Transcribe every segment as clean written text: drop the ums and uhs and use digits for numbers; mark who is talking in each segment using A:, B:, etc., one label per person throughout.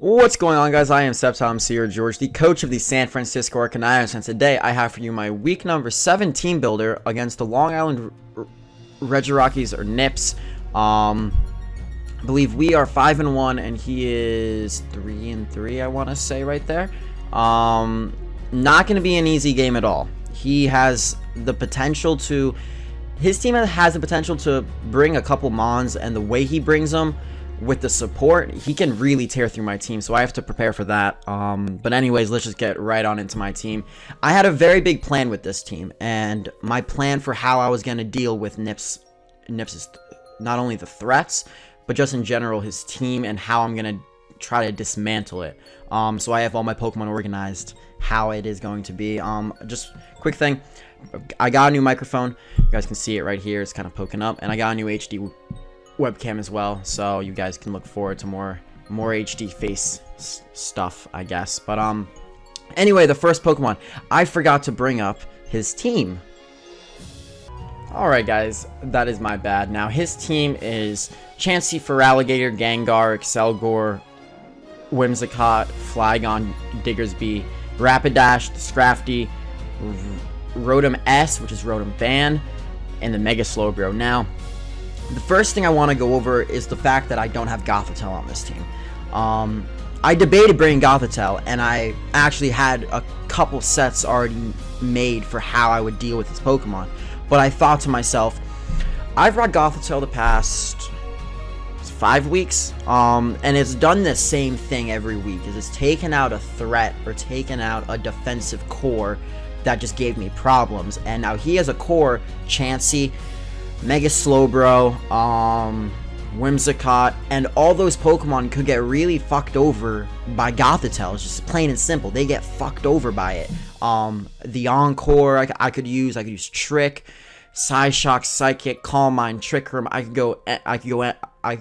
A: What's going on, guys? I am SceptileMC, or George, the coach of the San Francisco Arcanines, and today I have for you my week number 7 team builder against the Long Island Regirockies, or Nips. I believe we are 5-1 and he is 3-3, I want to say right there. Not going to be an easy game at all. He has the potential to... His team has the potential to bring a couple Mons, and the way he brings them with the support, he can really tear through my team, so I have to prepare for that. But anyways, let's just get right on into my team. I had a very big plan with this team, and my plan for how I was going to deal with Nips is not only the threats, but just in general his team and how I'm going to try to dismantle it. So I have all my Pokemon organized, how it is going to be. Just quick thing, I got a new microphone. You guys can see it right here. It's kind of poking up, and I got a new HD webcam as well, so you guys can look forward to more HD face stuff, I guess. But anyway, the first Pokemon, I forgot to bring up his team. Alright guys, that is my bad. Now his team is Chansey, Feraligatr, Gengar, Excelgor, Whimsicott, Flygon, Diggersby, Rapidash, Scrafty, Rotom S, which is Rotom Ban, and the Mega Slowbro. Now the first thing I want to go over is the fact that I don't have Gothitelle on this team. I debated bringing Gothitelle, and I actually had a couple sets already made for how I would deal with this Pokemon. But I thought to myself, I've brought Gothitelle the past 5 weeks, and it's done the same thing every week. It's taken out a threat or taken out a defensive core that just gave me problems. And now he has a core, Chansey, Mega Slowbro, Whimsicott, and all those Pokemon could get really fucked over by Gothitelle. It's just plain and simple. They get fucked over by it. The Encore I could use Trick, Psyshock, Psychic, Calm Mind, Trick Room. I could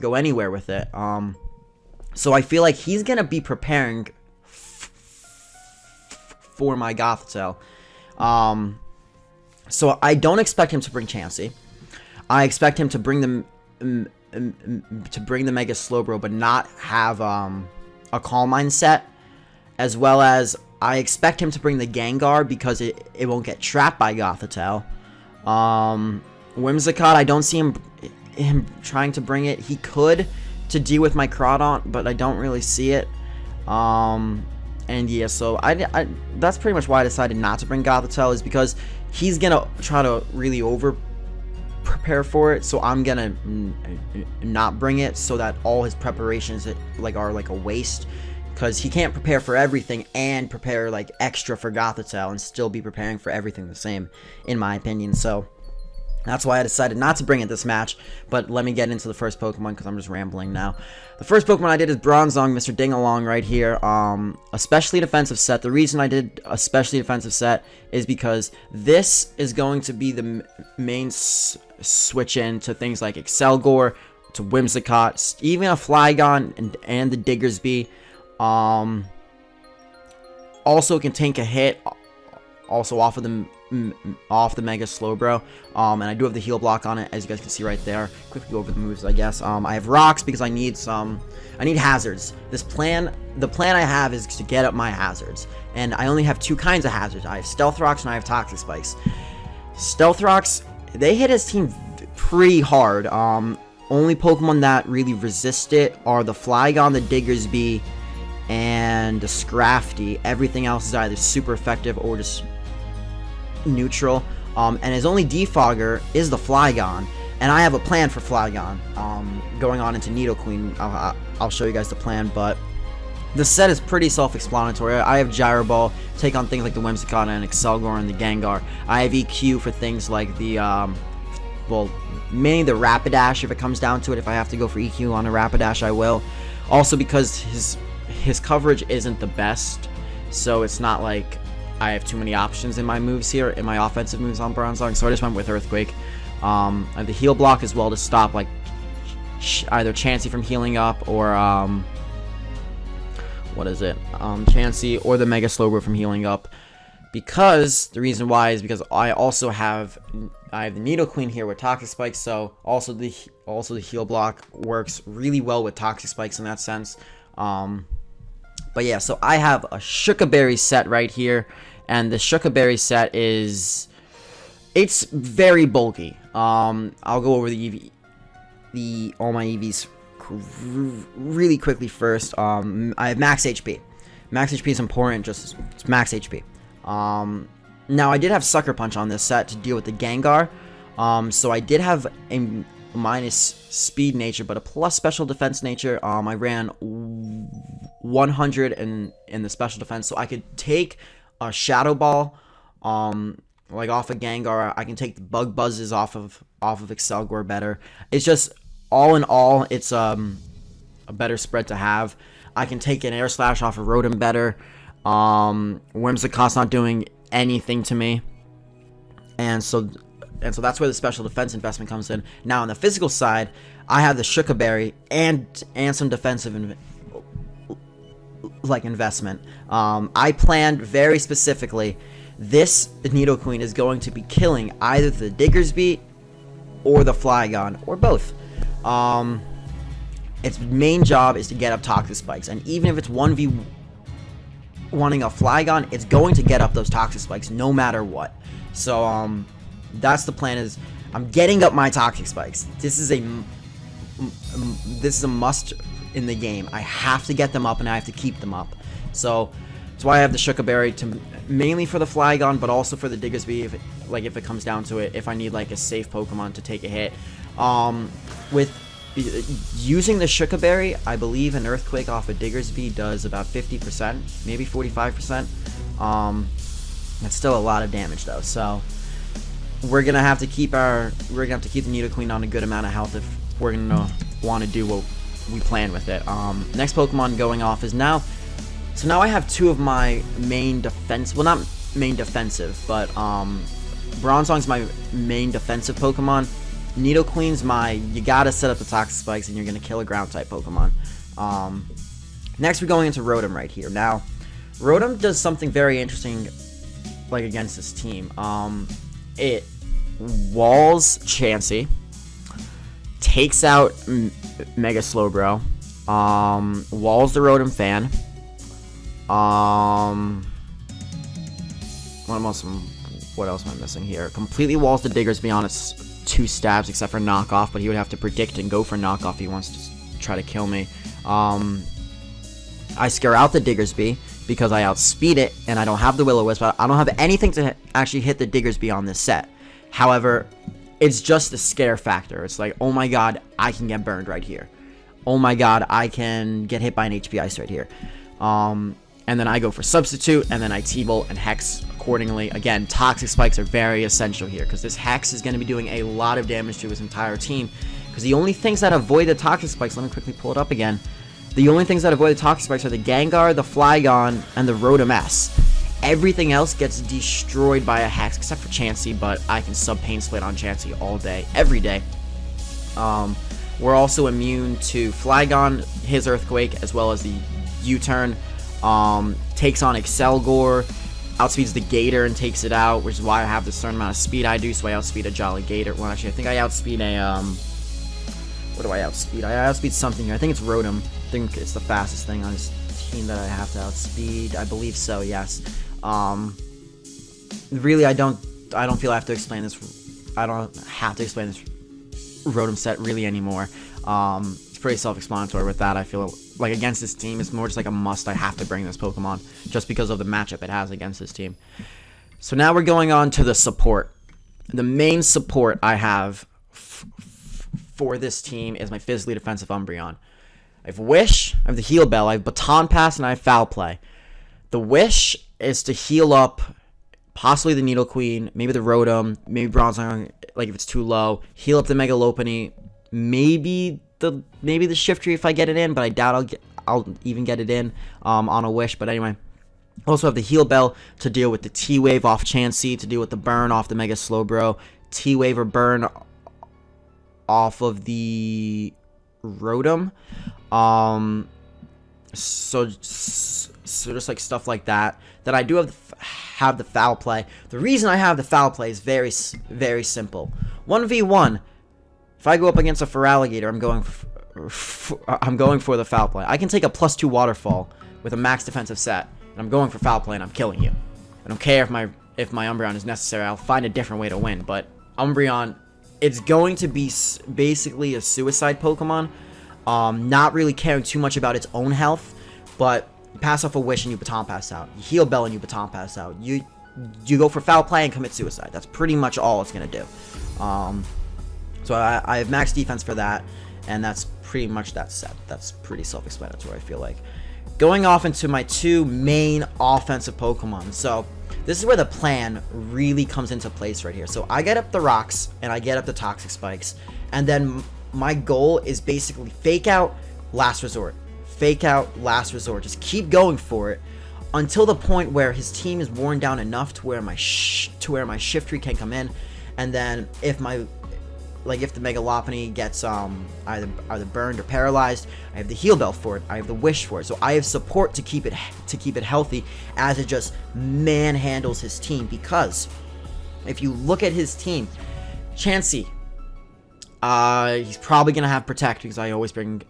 A: go anywhere with it. So I feel like he's gonna be preparing for my Gothitelle. So I don't expect him to bring Chansey. I expect him to bring the Mega Slowbro, but not have a Calm Mind set, as well as I expect him to bring the Gengar because it won't get trapped by Gothitelle. Whimsicott, I don't see him trying to bring it. He could to deal with my Crawdaunt, but I don't really see it. And yeah, so I that's pretty much why I decided not to bring Gothitelle, is because he's gonna try to really prepare for it, so I'm gonna not bring it, so that all his preparations are like a waste, because he can't prepare for everything and prepare like extra for Gothitelle and still be preparing for everything the same, in my opinion. So that's why I decided not to bring it this match. But let me get into the first Pokemon, because I'm just rambling now. The first Pokemon I did is Bronzong, Mr. Dingalong right here. Especially defensive set. The reason I did a specially defensive set is because this is going to be the main switch in to things like Excelgor, to Whimsicott, even a Flygon, and the Diggersby. Also can tank a hit, also off the Mega Slowbro, and I do have the heal block on it, as you guys can see right there. Quickly go over the moves, I guess. I have rocks because I need hazards. The plan I have is to get up my hazards, and I only have 2 kinds of hazards. I have Stealth Rocks and I have Toxic Spikes. Stealth Rocks, they hit his team pretty hard. Only Pokemon that really resist it are the Flygon, the Diggersby, and the Scrafty. Everything else is either super effective or just neutral. And his only defogger is the Flygon, and I have a plan for Flygon. Going on into Nidoqueen, I'll show you guys the plan, but the set is pretty self-explanatory. I have Gyro Ball, take on things like the Whimsicott and Excelgor and the Gengar. I have EQ for things like the well, mainly the Rapidash. If it comes down to it, if I have to go for EQ on a Rapidash, I will. Also, because his coverage isn't the best, so it's not like I have too many options in my moves here, in my offensive moves on Bronzong, so I just went with Earthquake. I have the heal block as well to stop like either Chansey from healing up, or what is it? Chansey or the Mega Slowbro from healing up. Because the reason why is because I have the Nidoqueen here with Toxic Spikes, so also the heal block works really well with Toxic Spikes in that sense. But yeah, so I have a Shukaberry set right here, and the Shukaberry set it's very bulky. I'll go over all my EVs really quickly first. I have max HP. Max HP is important, it's max HP. Now I did have Sucker Punch on this set to deal with the Gengar. So I did have a minus speed nature, but a plus special defense nature. I ran 100 in the special defense, so I could take a Shadow Ball, like off of Gengar. I can take the Bug Buzzes off of Excelgor better. It's just all in all, it's a better spread to have. I can take an Air Slash off of Rotom better. Whimsicott's not doing anything to me, and so that's where the special defense investment comes in. Now on the physical side, I have the Shukaberry and some defensive investment. I planned very specifically. This Nidoqueen is going to be killing either the Diggersby or the Flygon, or both. Its main job is to get up Toxic Spikes, and even if it's 1v1ing a Flygon, it's going to get up those Toxic Spikes no matter what. So that's the plan, is I'm getting up my Toxic Spikes. This is a must in the game. I have to get them up, and I have to keep them up. So that's why I have the Shukaberry, mainly for the Flygon, but also for the Diggersby if it comes down to it, if I need like a safe Pokemon to take a hit. With using the Shukaberry, I believe an Earthquake off of Diggersby does about 50%, maybe 45%. That's still a lot of damage though, so we're gonna have to keep the Nidoqueen on a good amount of health if we're gonna want to do what we plan with it. Next Pokemon going off is now. So now I have two of my main defense. Well, not main defensive, but Bronzong's my main defensive Pokemon. Nidoqueen's you gotta set up the Toxic Spikes, and you're gonna kill a ground type Pokemon. Next we're going into Rotom right here. Now, Rotom does something very interesting, like against this team. It walls Chansey, takes out Mega Slowbro, walls the Rotom Fan. What else am I missing here? Completely walls the Diggersby on its 2 stabs, except for knockoff, but he would have to predict and go for knockoff if he wants to try to kill me. I scare out the Diggersby because I outspeed it, and I don't have the Will-O-Wisp. I don't have anything to actually hit the Diggersby on this set. However, it's just the scare factor. It's like, oh my god, I can get burned right here. Oh my god, I can get hit by an HP Ice right here. And then I go for Substitute, and then I T-Bolt and Hex accordingly. Again, Toxic Spikes are very essential here, because this Hex is going to be doing a lot of damage to his entire team. Because the only things that avoid the Toxic Spikes, let me quickly pull it up again. The only things that avoid the Toxic Spikes are the Gengar, the Flygon, and the Rotom S. Everything else gets destroyed by a Hex, except for Chansey, but I can sub-Pain Split on Chansey all day, every day. We're also immune to Flygon, his Earthquake, as well as the U-Turn. Takes on Excelgor, outspeeds the Gator and takes it out, which is why I have the certain amount of speed I do, so I outspeed a Jolly Gator. Well, actually, I think I outspeed a, what do I outspeed? I outspeed something here. I think it's Rotom. I think it's the fastest thing on his team that I have to outspeed. I believe so, yes. Really, I don't feel I have to explain this. I don't have to explain this Rotom set really anymore. It's pretty self-explanatory with that. I feel like against this team, it's more just like a must. I have to bring this Pokemon just because of the matchup it has against this team. So now we're going on to the support. The main support I have for this team is my physically defensive Umbreon. I have Wish, I have the Heal Bell, I have Baton Pass, and I have Foul Play. The Wish is to heal up possibly the Nidoqueen, maybe the Rotom, maybe Bronzong, like if it's too low. Heal up the Mega Lopunny, maybe the Shiftry if I get it in, but I doubt I'll even get it in on a Wish. But anyway, also have the Heal Bell to deal with the T-Wave off Chansey, to deal with the burn off the Mega Slowbro, T-Wave or burn off of the Rotom. So just like stuff like that. Then I do have the Foul Play. The reason I have the Foul Play is very simple. 1v1. If I go up against a Feraligatr, I'm going for the Foul Play. I can take a +2 Waterfall with a max defensive set, and I'm going for foul play and I'm killing you. I don't care if my Umbreon is necessary. I'll find a different way to win. But Umbreon, it's going to be basically a suicide Pokemon. Not really caring too much about its own health, but pass off a Wish and you Baton Pass out. You Heal Bell and you Baton Pass out. You go for foul play and commit suicide. That's pretty much all it's gonna do. So I have max defense for that, and that's pretty much that set. That's pretty self-explanatory, I feel like. Going off into my two main offensive Pokemon. So this is where the plan really comes into place right here. So I get up the rocks and I get up the Toxic Spikes, and then my goal is basically Fake Out, Last Resort. Fake Out, Last Resort. Just keep going for it until the point where his team is worn down enough to where my Shiftry can come in, and then if the Mega Lopunny gets either burned or paralyzed, I have the Heal Bell for it. I have the Wish for it. So I have support to keep it healthy as it just manhandles his team. Because if you look at his team, Chansey, he's probably gonna have Protect because I always bring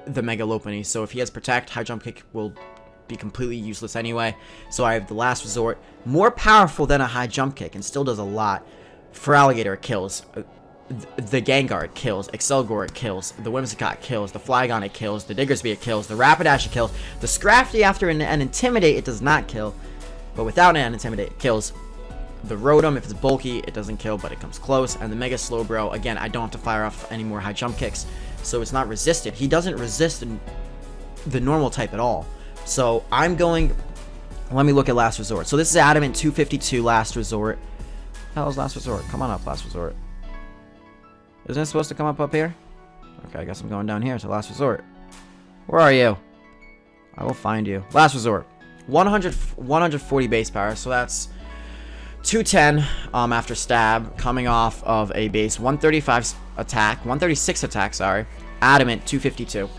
A: the Mega Lopunny. So if he has Protect, High Jump Kick will be completely useless anyway. So I have the Last Resort, more powerful than a High Jump Kick and still does a lot. For Alligator, it kills. The Gengar, it kills. Excelgor, it kills. The Whimsicott kills. The Flygon, it kills. The Diggersby, it kills. The Rapidash, it kills. The Scrafty, after an Intimidate, it does not kill. But without an Intimidate, it kills. The Rotom, if it's bulky, it doesn't kill, but it comes close. And the Mega Slowbro, again, I don't have to fire off any more High Jump Kicks, so it's not resisted. He doesn't resist the normal type at all. So I'm going... Let me look at Last Resort. So this is Adamant 252 Last Resort. Hell's Last Resort? Come on up, Last Resort. Isn't it supposed to come up here? Okay, I guess I'm going down here to Last Resort. Where are you? I will find you. Last Resort. 140 base power, so that's 210 after stab, coming off of a base 135 attack, 136 attack, sorry. Adamant 252.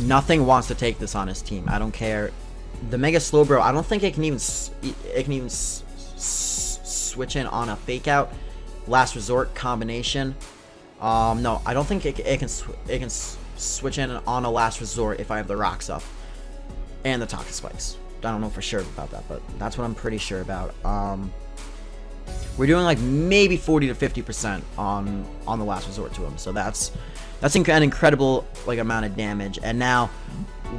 A: Nothing wants to take this on his team. I don't care. The Mega Slowbro, I don't think it can even switch in on a Fake Out Last Resort combination. No, I don't think it can switch in on a Last Resort if I have the rocks up and the Toxic Spikes. I don't know for sure about that, but that's what I'm pretty sure about. We're doing like maybe 40 to 50% on the Last Resort to him, so that's an incredible like amount of damage. And now,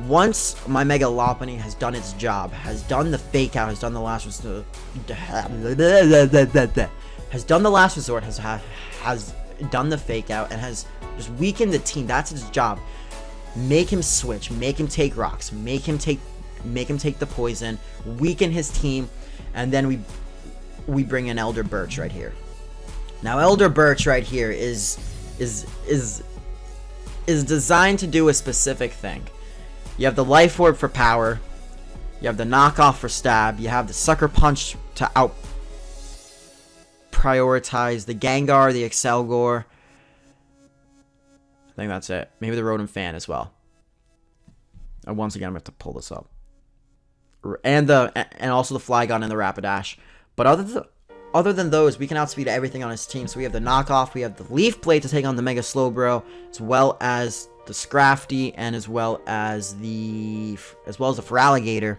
A: once my Mega Lopunny has done its job, has done the Fake Out, has done the Last Resort, has done the Fake Out, and has just weakened the team. That's his job. Make him switch, make him take rocks, make him take the poison, weaken his team, and then we bring in Elder Birch right here. Now Elder Birch right here is designed to do a specific thing. You have the Life Orb for power, you have the knockoff for stab, you have the Sucker Punch to out prioritize the Gengar, the Excelgor. I think that's it. Maybe the Rotom Fan as well. And once again, I'm going to have to pull this up. And also the Flygon and the Rapidash. But other than those, we can outspeed everything on his team. So we have the knockoff, we have the Leaf Blade to take on the Mega Slowbro, as well as the Scrafty, and as well as the Feraligatr.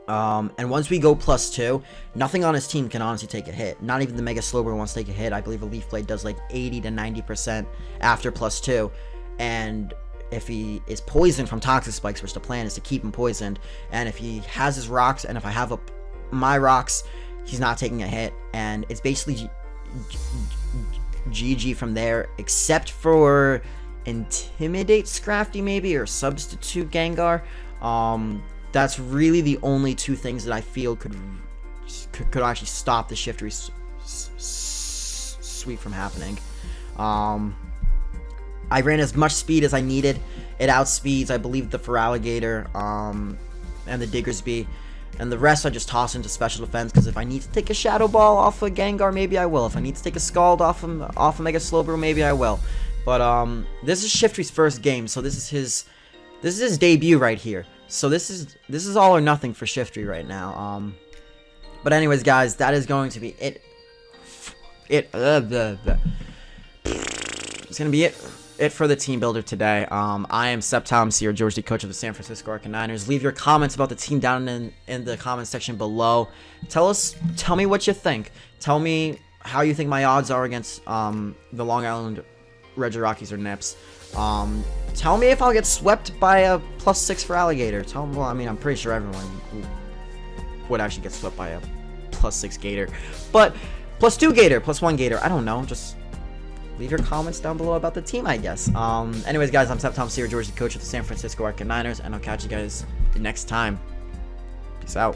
A: And once we go +2, nothing on his team can honestly take a hit. Not even the Mega Slowbro wants to take a hit. I believe a Leaf Blade does like 80 to 90% after +2. And if he is poisoned from Toxic Spikes, which the plan is to keep him poisoned, and if he has his rocks, and if I have my rocks, he's not taking a hit. And it's basically GG from there, except for Intimidate Scrafty maybe, or Substitute Gengar. That's really the only two things that I feel could actually stop the Shiftry sweep from happening. I ran as much speed as I needed. It outspeeds, I believe, the Feraligatr and the Diggersby. And the rest I just toss into special defense, because if I need to take a Shadow Ball off a Gengar, maybe I will. If I need to take a Scald off a Mega Slowbro, maybe I will. But this is Shiftry's first game, so this is his debut right here. So this is all or nothing for Shiftry right now. But anyways, guys, that is going to be it. It's gonna be it it for the team builder today. I am SceptileMC, or George, the coach of the San Francisco 49ers. Leave your comments about the team down in the comments section below. Tell me what you think. Tell me how you think my odds are against the Long Island Regirockies or Nips. Tell me if I'll get swept by a +6 for Alligator. Well, I mean, I'm pretty sure everyone would actually get swept by a +6 Gator, but +2 Gator, +1 Gator, I don't know. Just leave your comments down below about the team, I guess. Anyways, guys, I'm SceptileMC, or George, the coach of the San Francisco 49ers, and I'll catch you guys next time. Peace out.